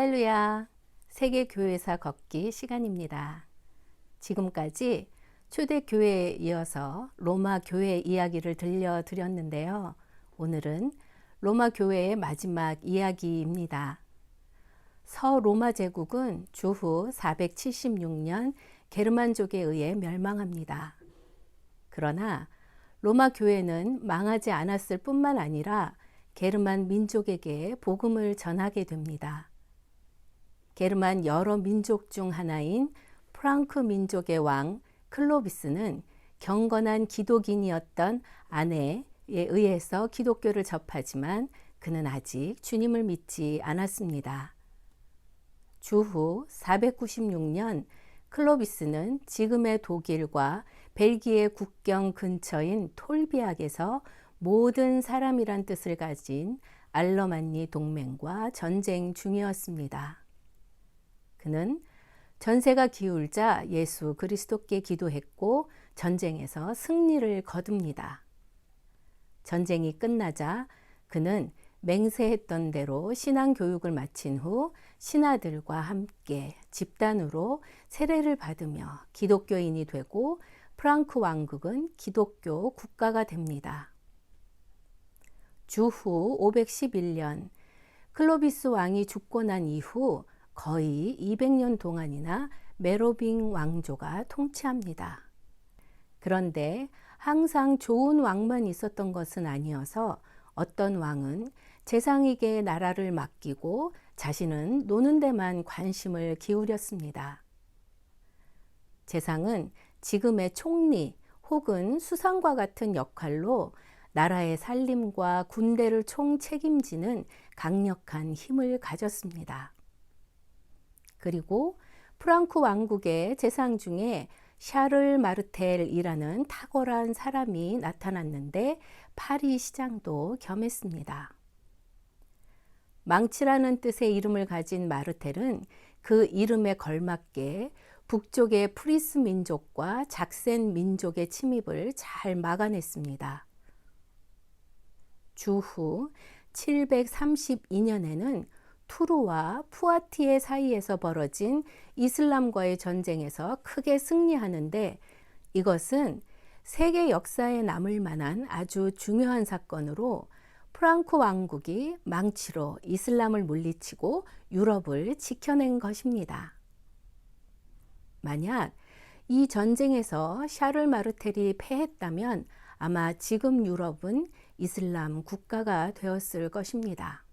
할렐루야! 세계교회사 걷기 시간입니다. 지금까지 초대교회에 이어서 로마 교회 이야기를 들려드렸는데요. 오늘은 로마 교회의 마지막 이야기입니다. 서로마 제국은 주후 476년 게르만족에 의해 멸망합니다. 그러나 로마 교회는 망하지 않았을 뿐만 아니라 게르만 민족에게 복음을 전하게 됩니다. 게르만 여러 민족 중 하나인 프랑크 민족의 왕 클로비스는 경건한 기독인이었던 아내에 의해서 기독교를 접하지만 그는 아직 주님을 믿지 않았습니다. 주후 496년 클로비스는 지금의 독일과 벨기에 국경 근처인 톨비악에서 모든 사람이란 뜻을 가진 알러만니 동맹과 전쟁 중이었습니다. 그는 전세가 기울자 예수 그리스도께 기도했고 전쟁에서 승리를 거둡니다. 전쟁이 끝나자 그는 맹세했던 대로 신앙교육을 마친 후 신하들과 함께 집단으로 세례를 받으며 기독교인이 되고 프랑크 왕국은 기독교 국가가 됩니다. 주후 511년 클로비스 왕이 죽고 난 이후 거의 200년 동안이나 메로빙 왕조가 통치합니다. 그런데 항상 좋은 왕만 있었던 것은 아니어서 어떤 왕은 재상에게 나라를 맡기고 자신은 노는 데만 관심을 기울였습니다. 재상은 지금의 총리 혹은 수상과 같은 역할로 나라의 살림과 군대를 총 책임지는 강력한 힘을 가졌습니다. 그리고 프랑크 왕국의 재상 중에 샤를 마르텔이라는 탁월한 사람이 나타났는데 파리 시장도 겸했습니다. 망치라는 뜻의 이름을 가진 마르텔은 그 이름에 걸맞게 북쪽의 프리스 민족과 작센 민족의 침입을 잘 막아냈습니다. 주후 732년에는 투르와 푸아티에 사이에서 벌어진 이슬람과의 전쟁에서 크게 승리하는데 이것은 세계 역사에 남을 만한 아주 중요한 사건으로 프랑크 왕국이 망치로 이슬람을 물리치고 유럽을 지켜낸 것입니다. 만약 이 전쟁에서 샤를 마르텔이 패했다면 아마 지금 유럽은 이슬람 국가가 되었을 것입니다.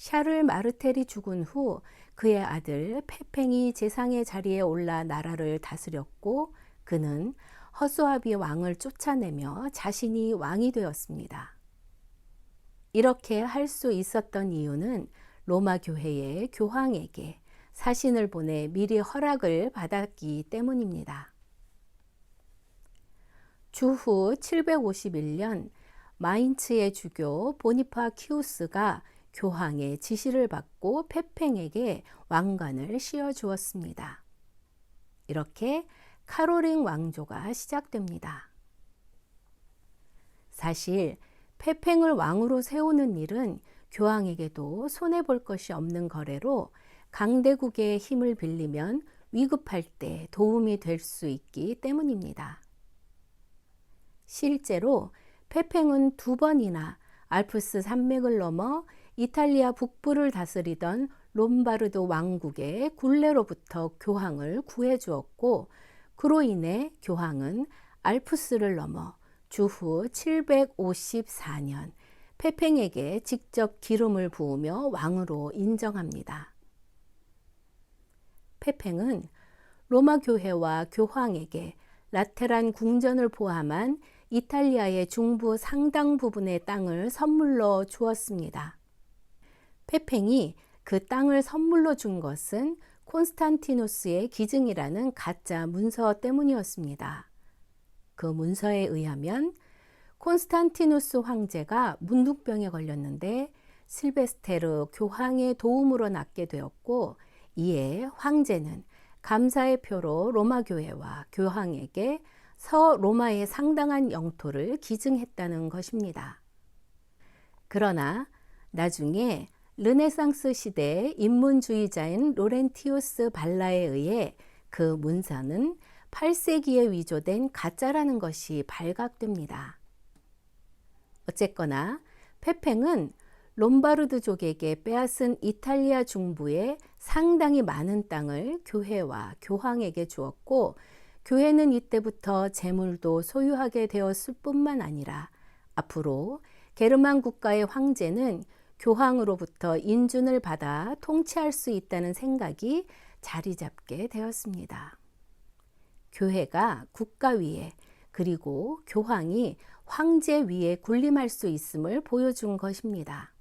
샤를 마르텔이 죽은 후 그의 아들 페팽이 재상의 자리에 올라 나라를 다스렸고 그는 허수아비 왕을 쫓아내며 자신이 왕이 되었습니다. 이렇게 할 수 있었던 이유는 로마 교회의 교황에게 사신을 보내 미리 허락을 받았기 때문입니다. 주후 751년 마인츠의 주교 보니파키우스가 교황의 지시를 받고 페팽에게 왕관을 씌워주었습니다. 이렇게 카롤링 왕조가 시작됩니다. 사실 페팽을 왕으로 세우는 일은 교황에게도 손해볼 것이 없는 거래로 강대국의 힘을 빌리면 위급할 때 도움이 될 수 있기 때문입니다. 실제로 페팽은 2번이나 알프스 산맥을 넘어 이탈리아 북부를 다스리던 롬바르드 왕국의 굴레로부터 교황을 구해주었고 그로 인해 교황은 알프스를 넘어 주후 754년 페팽에게 직접 기름을 부으며 왕으로 인정합니다. 페팽은 로마 교회와 교황에게 라테란 궁전을 포함한 이탈리아의 중부 상당 부분의 땅을 선물로 주었습니다. 페팽이 그 땅을 선물로 준 것은 콘스탄티누스의 기증이라는 가짜 문서 때문이었습니다. 그 문서에 의하면 콘스탄티누스 황제가 문둥병에 걸렸는데 실베스테르 교황의 도움으로 낫게 되었고 이에 황제는 감사의 표로 로마 교회와 교황에게 서로마의 상당한 영토를 기증했다는 것입니다. 그러나 나중에 르네상스 시대 인문주의자인 로렌티우스 발라에 의해 그 문서는 8세기에 위조된 가짜라는 것이 발각됩니다. 어쨌거나 페팽은 롬바르드족에게 빼앗은 이탈리아 중부의 상당히 많은 땅을 교회와 교황에게 주었고, 교회는 이때부터 재물도 소유하게 되었을 뿐만 아니라 앞으로 게르만 국가의 황제는 교황으로부터 인준을 받아 통치할 수 있다는 생각이 자리 잡게 되었습니다. 교회가 국가 위에, 그리고 교황이 황제 위에 군림할 수 있음을 보여준 것입니다.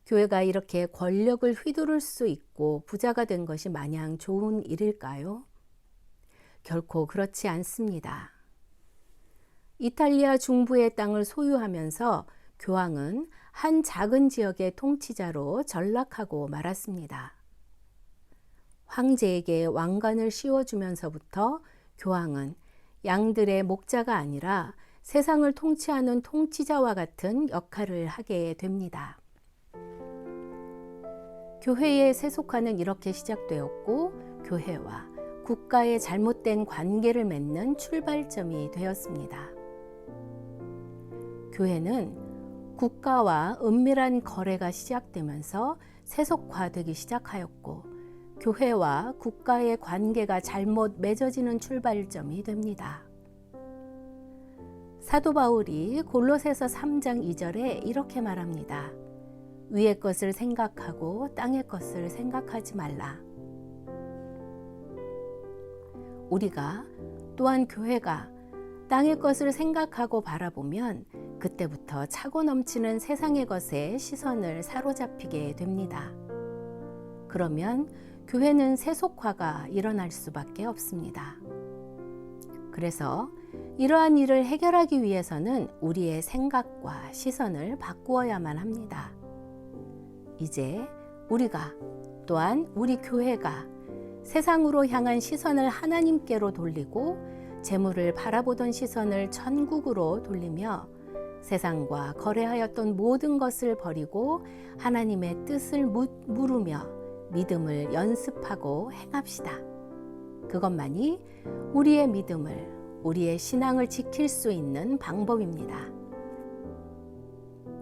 교회가 이렇게 권력을 휘두를 수 있고 부자가 된 것이 마냥 좋은 일일까요? 결코 그렇지 않습니다. 이탈리아 중부의 땅을 소유하면서 교황은 한 작은 지역의 통치자로 전락하고 말았습니다. 황제에게 왕관을 씌워주면서부터 교황은 양들의 목자가 아니라 세상을 통치하는 통치자와 같은 역할을 하게 됩니다. 교회의 세속화는 이렇게 시작되었고, 교회와 국가의 잘못된 관계를 맺는 출발점이 되었습니다. 교회는 국가와 은밀한 거래가 시작되면서 세속화되기 시작하였고, 교회와 국가의 관계가 잘못 맺어지는 출발점이 됩니다. 사도 바울이 골로새서 3장 2절에 이렇게 말합니다. 위의 것을 생각하고 땅의 것을 생각하지 말라. 우리가 또한 교회가 땅의 것을 생각하고 바라보면 그때부터 차고 넘치는 세상의 것에 시선을 사로잡히게 됩니다. 그러면 교회는 세속화가 일어날 수밖에 없습니다. 그래서 이러한 일을 해결하기 위해서는 우리의 생각과 시선을 바꾸어야만 합니다. 이제 우리가 또한 우리 교회가 세상으로 향한 시선을 하나님께로 돌리고 재물을 바라보던 시선을 천국으로 돌리며 세상과 거래하였던 모든 것을 버리고 하나님의 뜻을 물으며 믿음을 연습하고 행합시다. 그것만이 우리의 믿음을, 우리의 신앙을 지킬 수 있는 방법입니다.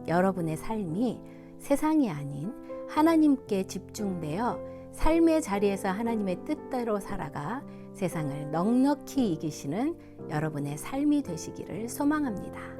여러분의 삶이 세상이 아닌 하나님께 집중되어 삶의 자리에서 하나님의 뜻대로 살아가 세상을 넉넉히 이기시는 여러분의 삶이 되시기를 소망합니다.